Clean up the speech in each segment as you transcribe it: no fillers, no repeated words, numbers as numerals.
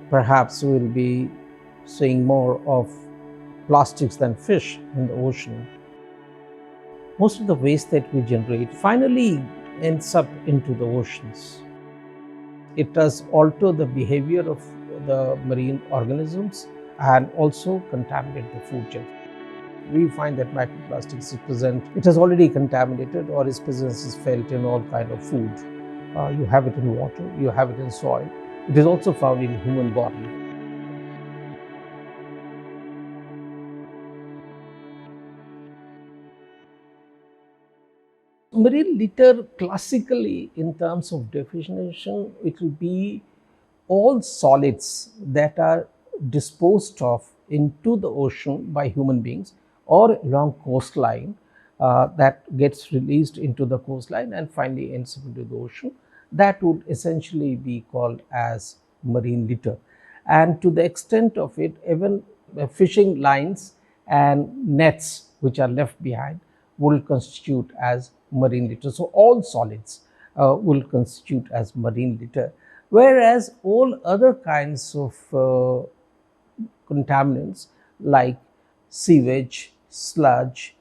Perhaps we'll be seeing more of plastics than fish in the ocean. Most of the waste that we generate finally ends up into the oceans. It does alter the behavior of the marine organisms and also contaminate the food chain. We find that microplastics is present, it has already contaminated, or its presence is felt in all kind of food. You have it in water, you have it in soil. It is also found in human body. Marine litter, classically, in terms of definition, it will be all solids that are disposed of into the ocean by human beings or along coastline, that gets released into the coastline and finally ends up into the ocean. That would essentially be called as marine litter. And to the extent of it, even fishing lines and nets which are left behind will constitute as marine litter. So all solids will constitute as marine litter, whereas all other kinds of contaminants like sewage, sludge,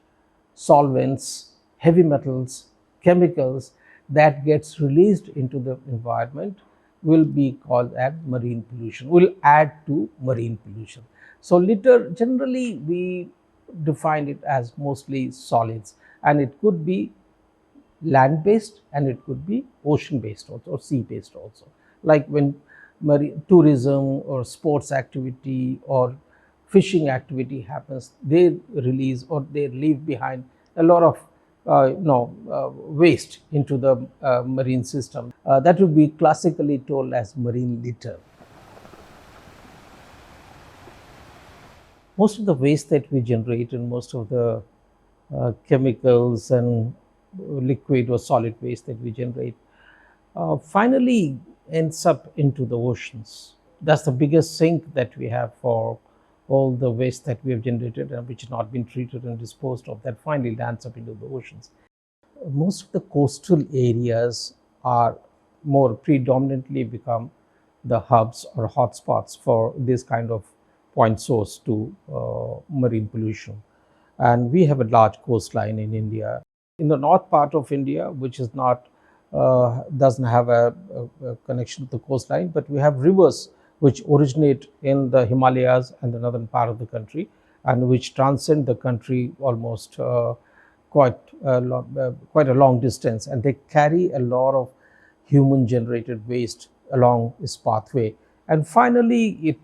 solvents, heavy metals, chemicals that gets released into the environment will be called as marine pollution, will add to marine pollution. So litter, generally we define it as mostly solids, and it could be land based and it could be ocean based also, or sea based also. Like when marine tourism or sports activity or fishing activity happens, they release or they leave behind a lot of waste into the marine system. That would be classically told as marine litter. Most of the waste that we generate and most of the chemicals and liquid or solid waste that we generate finally ends up into the oceans. That's the biggest sink that we have for all the waste that we have generated and which has not been treated and disposed of, that finally lands up into the oceans. Most of the coastal areas are more predominantly become the hubs or hotspots for this kind of point source to marine pollution. And we have a large coastline in India. In the north part of India, which is not doesn't have a connection to the coastline, but we have rivers which originate in the Himalayas and the northern part of the country, and which transcend the country almost quite a long distance, and they carry a lot of human generated waste along its pathway, and finally it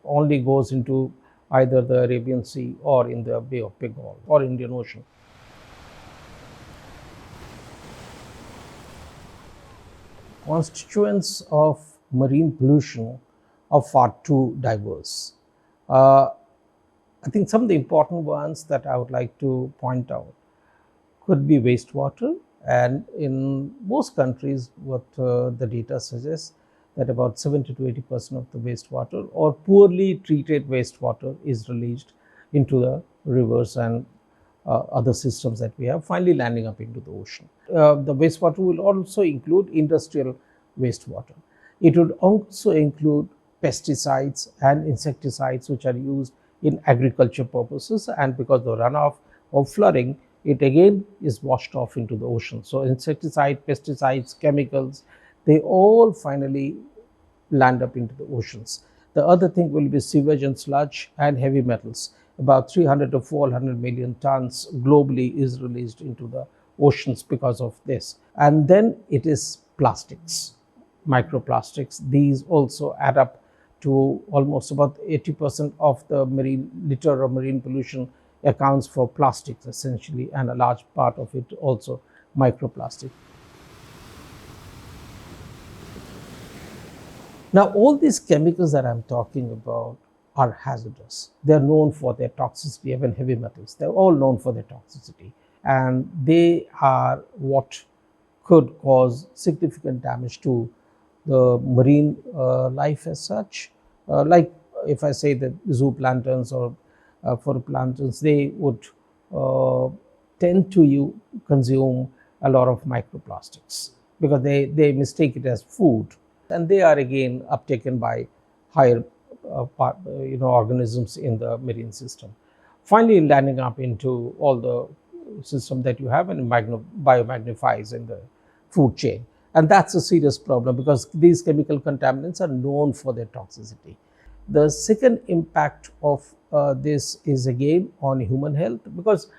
only goes into either the Arabian Sea or in the Bay of Bengal or Indian Ocean. Constituents of marine pollution are far too diverse. I think some of the important ones that I would like to point out could be wastewater, and in most countries what the data suggests that about 70 to 80% of the wastewater or poorly treated wastewater is released into the rivers and other systems that we have, finally landing up into the ocean. The wastewater will also include industrial wastewater. It would also include pesticides and insecticides which are used in agriculture purposes, and because the runoff of flooding, it again is washed off into the ocean. So insecticide, pesticides, chemicals, they all finally land up into the oceans. The other thing will be sewage and sludge and heavy metals. About 300 to 400 million tons globally is released into the oceans because of this. And then it is plastics, microplastics. These also add up to almost about 80% of the marine litter or marine pollution accounts for plastics essentially, and a large part of it also microplastic. Now, all these chemicals that I'm talking about are hazardous. They're known for their toxicity, even heavy metals. They're all known for their toxicity. And they are what could cause significant damage to the marine life as such. Like if I say that zooplanktons or photoplanktons, they would tend to consume a lot of microplastics because they mistake it as food. And they are again uptaken by higher organisms in the marine system, finally landing up into all the system that you have and biomagnifies in the food chain. And that's a serious problem because these chemical contaminants are known for their toxicity. The second impact of this is again on human health, because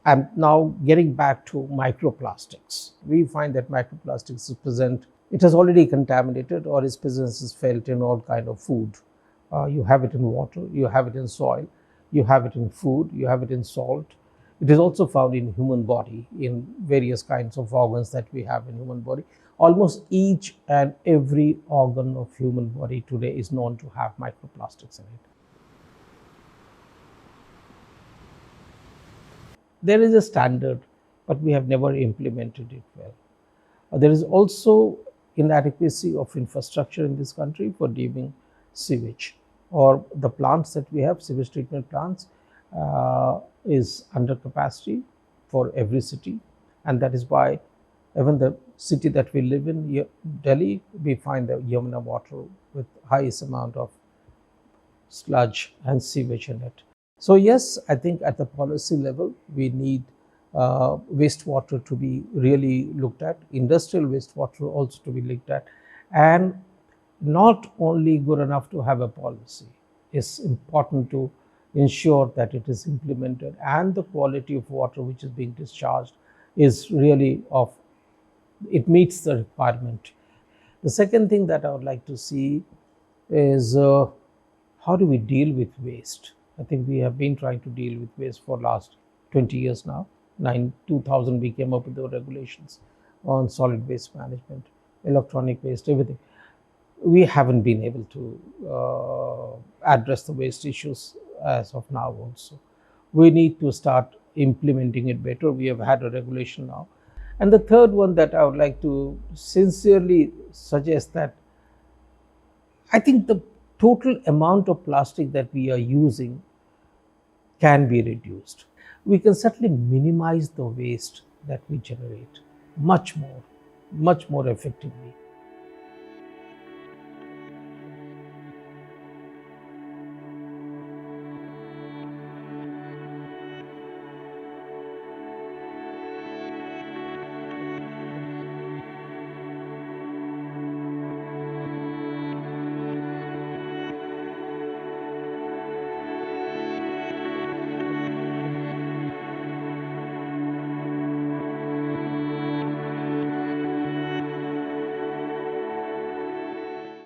I'm now getting back to microplastics. We find that microplastics is present, it has already contaminated, or its presence is felt in all kind of food. You have it in water, you have it in soil, you have it in food, you have it in salt. It is also found in human body, in various kinds of organs that we have in human body. Almost each and every organ of human body today is known to have microplastics in it. There is a standard, but we have never implemented it well. There is also inadequacy of infrastructure in this country for dealing sewage, or the plants that we have, sewage treatment plants, is under capacity for every city, and that is why even the city that we live in, Delhi, we find the Yamuna water with highest amount of sludge and sewage in it. So yes, I think at the policy level, we need wastewater to be really looked at, industrial wastewater also to be looked at, and not only good enough to have a policy. It's important to ensure that it is implemented and the quality of water which is being discharged is really of, it meets the requirement. The second thing that I would like to see is how do we deal with waste? I think we have been trying to deal with waste for last 20 years now. 2000 we came up with the regulations on solid waste management, electronic waste, everything. We haven't been able to address the waste issues as of now also. We need to start implementing it better. We have had a regulation now. And the third one that I would like to sincerely suggest, that I think the total amount of plastic that we are using can be reduced. We can certainly minimize the waste that we generate much more effectively.